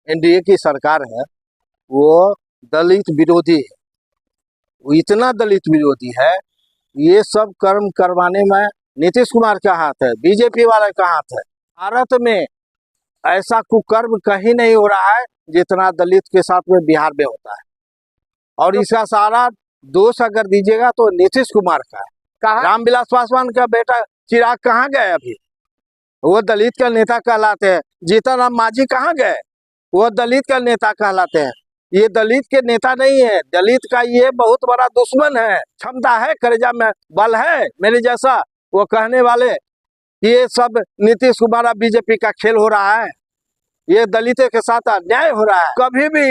NDA की सरकार है वो दलित विरोधी है। वो इतना दलित विरोधी है, ये सब कर्म करवाने में नीतीश कुमार का हाथ है, बीजेपी वाले का हाथ है। भारत में ऐसा कुकर्म कहीं नहीं हो रहा है जितना दलित के साथ में बिहार में होता है। और इसका सारा दोष अगर दीजिएगा तो नीतीश कुमार का है। रामविलास पासवान का बेटा चिराग कहाँ गए अभी? वो दलित का नेता कहलाते हैं। जीतन राम मांझी कहाँ गए? वो दलित का नेता कहलाते हैं। ये दलित के नेता नहीं है, दलित का ये बहुत बड़ा दुश्मन है। क्षमता है, करेजा में बल है मेरे जैसा वो कहने वाले, ये सब नीतीश कुमार बीजेपी का खेल हो रहा है। ये दलितों के साथ अन्याय हो रहा है। कभी भी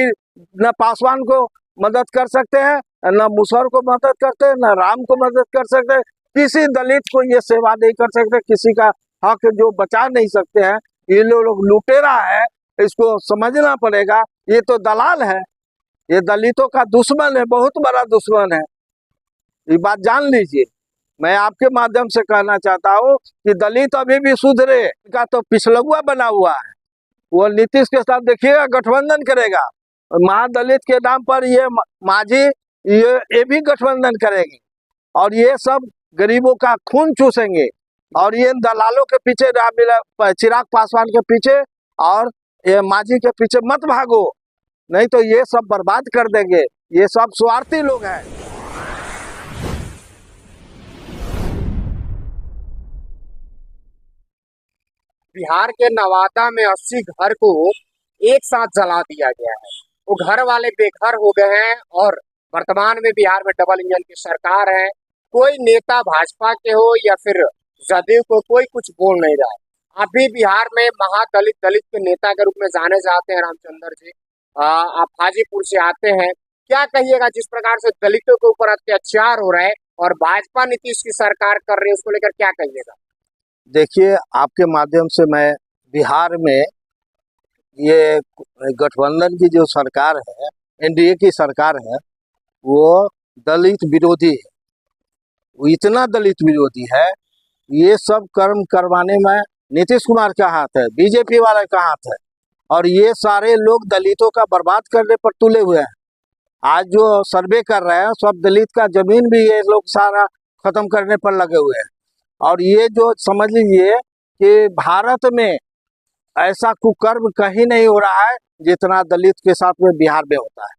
न पासवान को मदद कर सकते हैं, न मुसहर को मदद करते हैं, न राम को मदद कर सकते हैं। किसी दलित को ये सेवा नहीं कर सकते, किसी का हक जो बचा नहीं सकते हैं। ये लोग लुटेरा है, इसको समझना पड़ेगा। ये तो दलाल है, ये दलितों का दुश्मन है, बहुत बड़ा दुश्मन है। ये बात जान लीजिए। मैं आपके माध्यम से कहना चाहता हूँ कि दलित अभी भी सुधरे का तो पिछलुआ बना हुआ है। वो नीतीश के साथ देखिएगा गठबंधन करेगा, महादलित के नाम पर ये मांझी ये भी गठबंधन करेगी और ये सब गरीबों का खून चूसेंगे। और ये दलालों के पीछे, चिराग पासवान के पीछे और ये मांझी के पीछे मत भागो, नहीं तो ये सब बर्बाद कर देंगे। ये सब स्वार्थी लोग हैं। बिहार के नवादा में 80 घर को एक साथ जला दिया गया है। वो घर वाले बेघर हो गए हैं और वर्तमान में बिहार में डबल इंजन की सरकार है। कोई नेता भाजपा के हो या फिर जदयू को, कोई कुछ बोल नहीं रहा है। अभी बिहार में दलित के नेता के रूप में जाने जाते हैं रामचंद्र जी। आप हाजीपुर से आते हैं, क्या कहिएगा जिस प्रकार से दलितों के ऊपर अत्याचार हो रहा है और भाजपा नीतीश की सरकार कर रही है, उसको लेकर क्या कहिएगा? देखिए, आपके माध्यम से मैं बिहार में ये गठबंधन की जो सरकार है, एनडीए की सरकार है, वो दलित विरोधी है। वो इतना दलित विरोधी है, ये सब कर्म करवाने में नीतीश कुमार का हाथ है, बीजेपी वाले का हाथ है। और ये सारे लोग दलितों का बर्बाद करने पर तुले हुए हैं। आज जो सर्वे कर रहे हैं, सब दलित का जमीन भी ये लोग सारा खत्म करने पर लगे हुए हैं। और ये जो समझ लीजिए कि भारत में ऐसा कुकर्म कहीं नहीं हो रहा है जितना दलित के साथ में बिहार में होता है।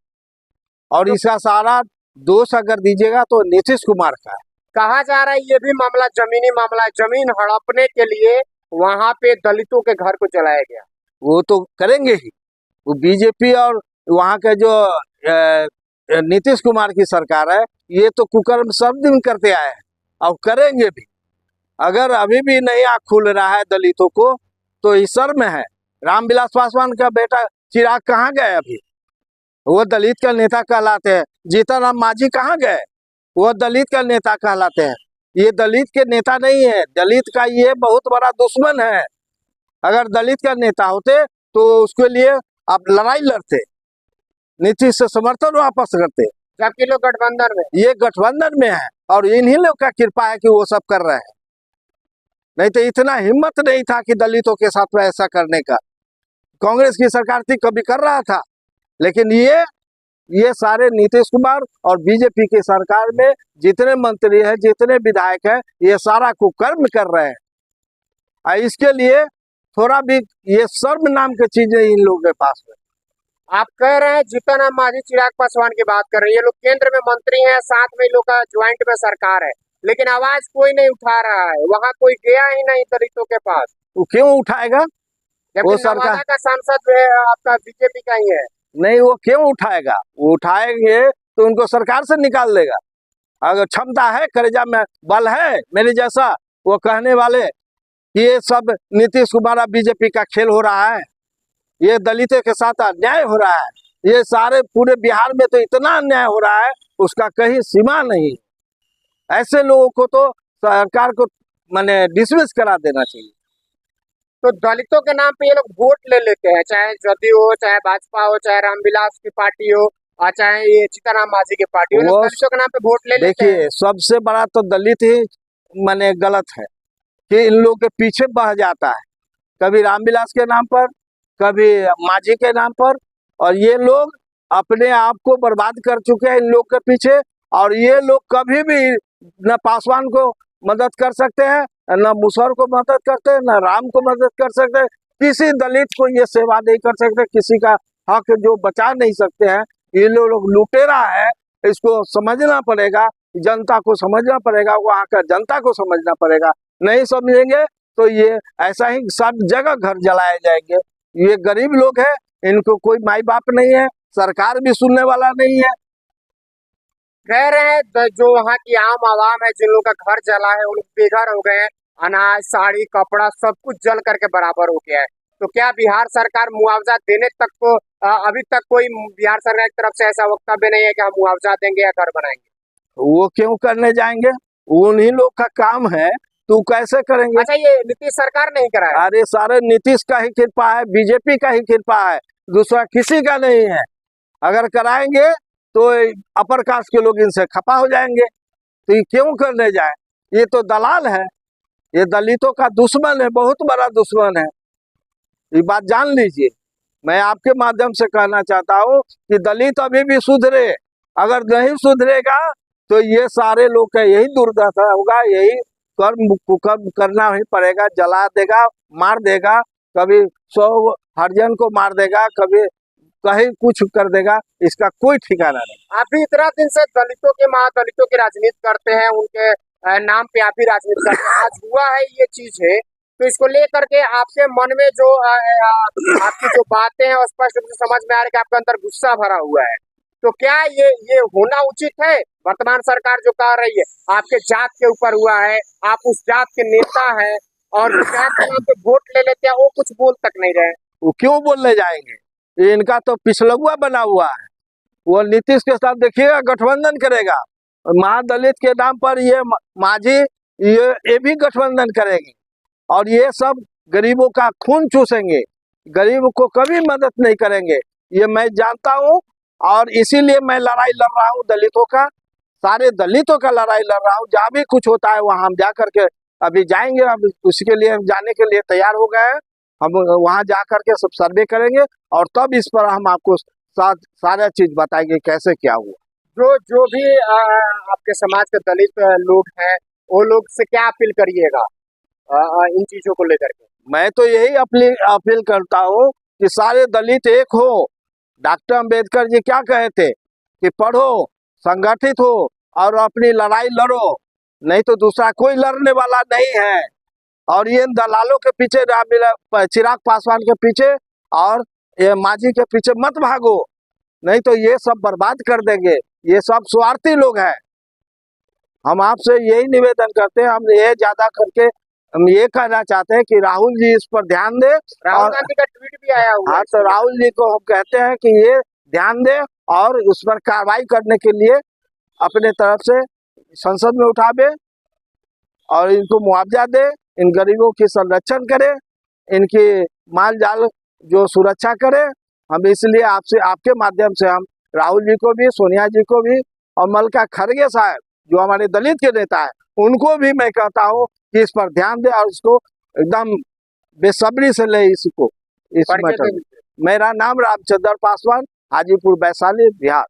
और इसका सारा दोष अगर दीजिएगा तो नीतीश कुमार का है। कहा जा रहा है ये भी मामला जमीनी मामला है, जमीन हड़पने के लिए वहां पे दलितों के घर को जलाया गया। वो तो करेंगे ही, वो बीजेपी और वहाँ के जो नीतीश कुमार की सरकार है, ये तो कुकर्म सब दिन करते आए हैं और करेंगे भी। अगर अभी भी नहीं आँख खुल रहा है दलितों को तो ये शर्म है। रामविलास पासवान का बेटा चिराग कहाँ गए अभी? वो दलित का नेता कहलाते हैं। जीतन राम मांझी कहाँ गए? वो दलित का नेता कहलाते हैं। ये दलित के नेता नहीं है, दलित का ये बहुत बड़ा दुश्मन है। अगर दलित का नेता होते तो उसके लिए आप लड़ाई लड़ते, नीतीश से समर्थन वापस करते। जबकि लोग गठबंधन में, ये गठबंधन में है और इन्हीं लोग का कृपा है कि वो सब कर रहे हैं। नहीं तो इतना हिम्मत नहीं था कि दलितों के साथ में ऐसा करने का। कांग्रेस की सरकार थी, कभी कर रहा था, लेकिन ये सारे नीतीश कुमार और बीजेपी की सरकार में जितने मंत्री हैं, जितने विधायक हैं, ये सारा कुकर्म कर रहे हैं। इसके लिए थोड़ा भी ये शर्म नाम की चीजें इन लोगों के पास में। आप कह रहे हैं जीतन राम मांझी चिराग पासवान की बात कर रहे हैं, ये लोग केंद्र में मंत्री हैं, साथ में लोग का ज्वाइंट में सरकार है, लेकिन आवाज कोई नहीं उठा रहा है। वहाँ कोई गया ही नहीं दलितों के पास। वो क्यों उठाएगा? वो सरकार का सांसद आपका बीजेपी का ही है। नहीं, वो क्यों उठाएगा? वो उठाएंगे तो उनको सरकार से निकाल देगा। अगर क्षमता है, करेजा में बल है मेरे जैसा वो कहने वाले, ये सब नीतीश कुमार बीजेपी का खेल हो रहा है। ये दलितों के साथ अन्याय हो रहा है। ये सारे पूरे बिहार में तो इतना अन्याय हो रहा है, उसका कहीं सीमा नहीं। ऐसे लोगों को तो सरकार को माने डिसमिस करा देना चाहिए। तो दलितों के नाम पे ये लोग वोट ले लेते हैं, चाहे जदयू हो, चाहे भाजपा हो, चाहे रामविलास की पार्टी हो, और चाहे ये जीतन राम मांझी की पार्टी हो, दलितों के नाम पे वोट ले लेते हैं। देखिए, सबसे बड़ा तो दलित ही माने गलत है कि इन लोगों के पीछे बह जाता है। कभी रामविलास के नाम पर, कभी मांझी के नाम पर, और ये लोग अपने आप को बर्बाद कर चुके हैं इन लोग के पीछे। और ये लोग कभी भी न पासवान को मदद कर सकते हैं, न मुसहर को मदद करते हैं, न राम को मदद कर सकते हैं, किसी दलित को ये सेवा नहीं कर सकते, किसी का हक जो बचा नहीं सकते हैं। ये लोग लुटेरा है, इसको समझना पड़ेगा, जनता को समझना पड़ेगा, वहाँ का जनता को समझना पड़ेगा। नहीं समझेंगे तो ये ऐसा ही सब जगह घर जलाए जाएंगे। ये गरीब लोग हैं, इनको कोई माई बाप नहीं है, सरकार भी सुनने वाला नहीं है। कह रहे हैं जो वहाँ की आम आवाम है, जिन लोगों का घर जला है, उन बेघर हो गए हैं, अनाज साड़ी कपड़ा सब कुछ जल करके बराबर हो गया है। तो क्या बिहार सरकार मुआवजा देने तक को अभी तक कोई बिहार सरकार की तरफ से ऐसा वक्तव्य नहीं है कि हम मुआवजा देंगे या घर बनाएंगे? वो क्यों करने जाएंगे? उन्हीं लोग का काम है, तो कैसे करेंगे? अच्छा, ये नीतीश सरकार नहीं करा है? अरे सारे नीतीश का ही कृपा है, बीजेपी का ही कृपा है, दूसरा किसी का नहीं है। अगर कराएंगे तो अपर कास्ट के लोग इनसे खपा हो जाएंगे, तो ये क्यों करने जाए? ये तो दलाल है, ये दलितों का दुश्मन है, बहुत बड़ा दुश्मन है, ये बात जान लीजिए। मैं आपके माध्यम से कहना चाहता हूँ कि दलित अभी भी सुधरे, अगर नहीं सुधरेगा तो ये सारे लोग का यही दुर्दशा होगा, यही कर्म करना ही पड़ेगा। जला देगा, मार देगा, कभी 100 हरिजन को मार देगा, कभी कहीं कुछ कर देगा, इसका कोई ठिकाना नहीं। आप भी इतना दिन से दलितों के दलितों की राजनीति करते हैं, उनके नाम पे आप भी राजनीति करते हैं, आज हुआ है ये चीज है, तो इसको लेकर के आपके मन में जो आपकी जो बातें हैं स्पष्ट रूप से समझ में आ रही है कि आपके अंदर गुस्सा भरा हुआ है। तो क्या ये होना उचित है? वर्तमान सरकार जो कर रही है, आपके जात के ऊपर हुआ है, आप उस जात के नेता हैं, और जो जात के नाम पे वोट ले लेते हैं वो कुछ बोल तक नहीं रहे। वो क्यों बोलने जाएंगे? इनका तो पिछलुआ बना हुआ है, वो नीतीश के साथ देखिएगा गठबंधन करेगा, महादलित के नाम पर ये मांझी ये भी गठबंधन करेगी, और ये सब गरीबों का खून चूसेंगे, गरीब को कभी मदद नहीं करेंगे, ये मैं जानता हूँ। और इसीलिए मैं लड़ाई लड़ रहा हूँ दलितों का, सारे दलितों का लड़ाई लड़ रहा हूँ। जहाँ भी कुछ होता है वहाँ हम जा करके अभी जाएंगे, अब उसके लिए हम जाने के लिए तैयार हो गए हैं। हम वहाँ जा करके सब सर्वे करेंगे, और तब इस पर हम आपको सारा चीज बताएंगे कैसे क्या हुआ। जो भी आपके समाज के दलित लोग हैं, वो लोग से क्या अपील करिएगा इन चीजों को लेकर के? मैं तो यही अपील करता हूँ कि सारे दलित एक हो। डॉक्टर अंबेडकर जी क्या कहे थे कि पढ़ो, संगठित हो और अपनी लड़ाई लड़ो, नहीं तो दूसरा कोई लड़ने वाला नहीं है। और ये दलालों के पीछे, चिराग पासवान के पीछे और ये मांझी के पीछे मत भागो, नहीं तो ये सब बर्बाद कर देंगे। ये सब स्वार्थी लोग हैं। हम आपसे यही निवेदन करते हैं, हम ये ज्यादा करके हम ये कहना चाहते हैं कि राहुल जी इस पर ध्यान दे। राहुल गांधी का ट्वीट भी आया हुआ है। हाँ, तो राहुल जी को हम कहते हैं कि ये ध्यान दे और उस पर कार्रवाई करने के लिए अपने तरफ से संसद में उठावे और इनको मुआवजा दे, इन गरीबों की संरक्षण करे, इनकी माल जाल जो सुरक्षा करे। हम इसलिए आपसे, आपके माध्यम से हम राहुल जी को भी, सोनिया जी को भी, और मल्लिका खड़गे साहब जो हमारे दलित के नेता है, उनको भी मैं कहता हूँ कि इस पर ध्यान दे और इसको एकदम बेसब्री से ले इसको, इस मैटर में। मेरा नाम रामचंद्र पासवान, हाजीपुर वैशाली, बिहार।